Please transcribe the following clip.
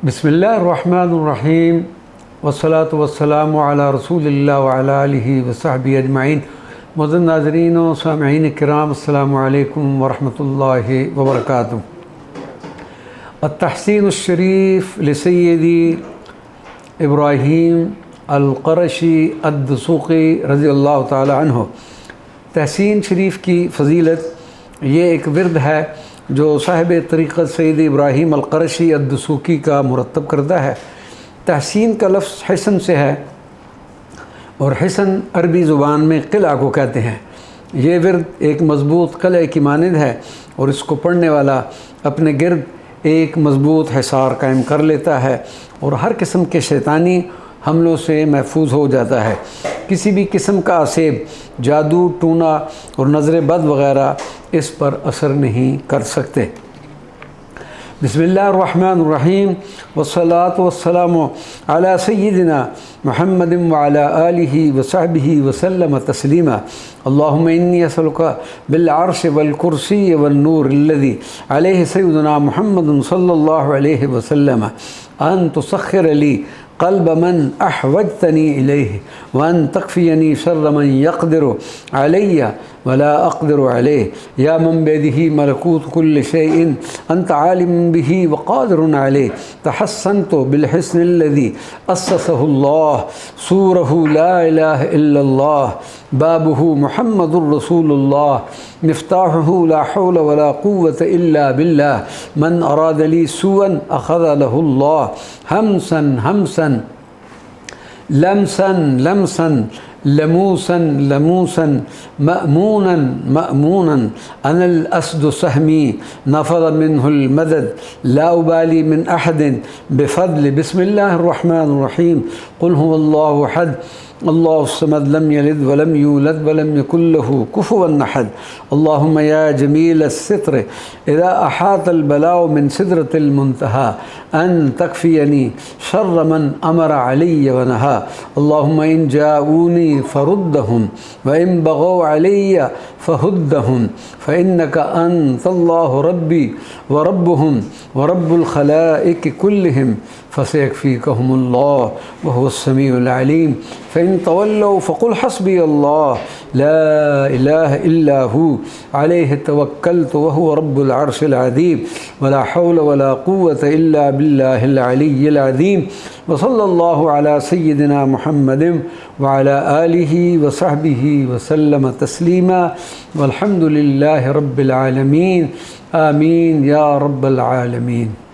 بسم اللہ الرحمن الرحیم والصلاة والسلام علی رسول اللہ وعلی آلہ وصحبہ اجمعین۔ معزز ناظرین و سامعین کرام، السلام علیکم ورحمۃ اللہ وبرکاتہ۔ التحسین الشریف لسیدی ابراہیم القرشی الدسوقی رضی اللہ تعالی عنہ۔ تحسین شریف کی فضیلت یہ ایک ورد ہے جو صاحب طریقت سید ابراہیم القرشی الدسوقی کا مرتب کردہ ہے۔ تحسین کا لفظ حسن سے ہے اور حسن عربی زبان میں قلعہ کو کہتے ہیں۔ یہ ورد ایک مضبوط قلعے کی مانند ہے اور اس کو پڑھنے والا اپنے گرد ایک مضبوط حصار قائم کر لیتا ہے اور ہر قسم کے شیطانی حملوں سے محفوظ ہو جاتا ہے۔ کسی بھی قسم کا عصیب، جادو، ٹونا اور نظر بد وغیرہ اس پر اثر نہیں کر سکتے۔ بسم اللہ الرحمن الرحیم والصلاة والسلام علی سیدنا محمد وعلی آلہ وصحبہ وسلم تسلیما۔ اللہم انی اسألک بالعرش والکرسی والنور الذی علیہ سیدنا محمد صلی اللہ علیہ وسلم ان تسخر لی قلب من احوجتنی الیہ وان تکفینی شر من یقدر علی ولا اقدر علیہ یا من بیدہ ملکوت کل شیء انت عالم بہ وقادر علیہ تحسنت بالحسن الذی اسسہ اللہ سورہ لا الہ الا اللہ بابہ محمد الرسول اللہ مفتاحہ لا حول ولا قوة الا باللہ من اراد لی سوءا اخذ له اللہ ہمسا ہمسا لمسا لمسا لموسا لموسا مأمونا مأمونا أنا الأسد سهمي نفض منه المدد لا أبالي من أحد بفضل بسم الله الرحمن الرحيم قل هو الله أحد الله الصمد لم يلد ولم يولد ولم يكن له كفوا أحد اللهم يا جميل الستر إذا أحاط البلاء من سدرة المنتهى أن تكفيني شر من أمر علي ونهى اللهم إن جاءوني فردهم وإن بغوا علي فهدهم فإنك أنت الله ربي وربهم ورب الخلائق كلهم فسيكفيكهم الله وهو السميع العليم فإن تولوا فقل حسبي الله لا إله إلا هو عليه توكلت وهو رب العرش العظيم ولا حول ولا قوة إلا بالله العلي العظيم وصلى الله على سيدنا محمد وعلى آله وصحبه وسلم تسليما والحمد لله رب العالمين آمين يا رب العالمين۔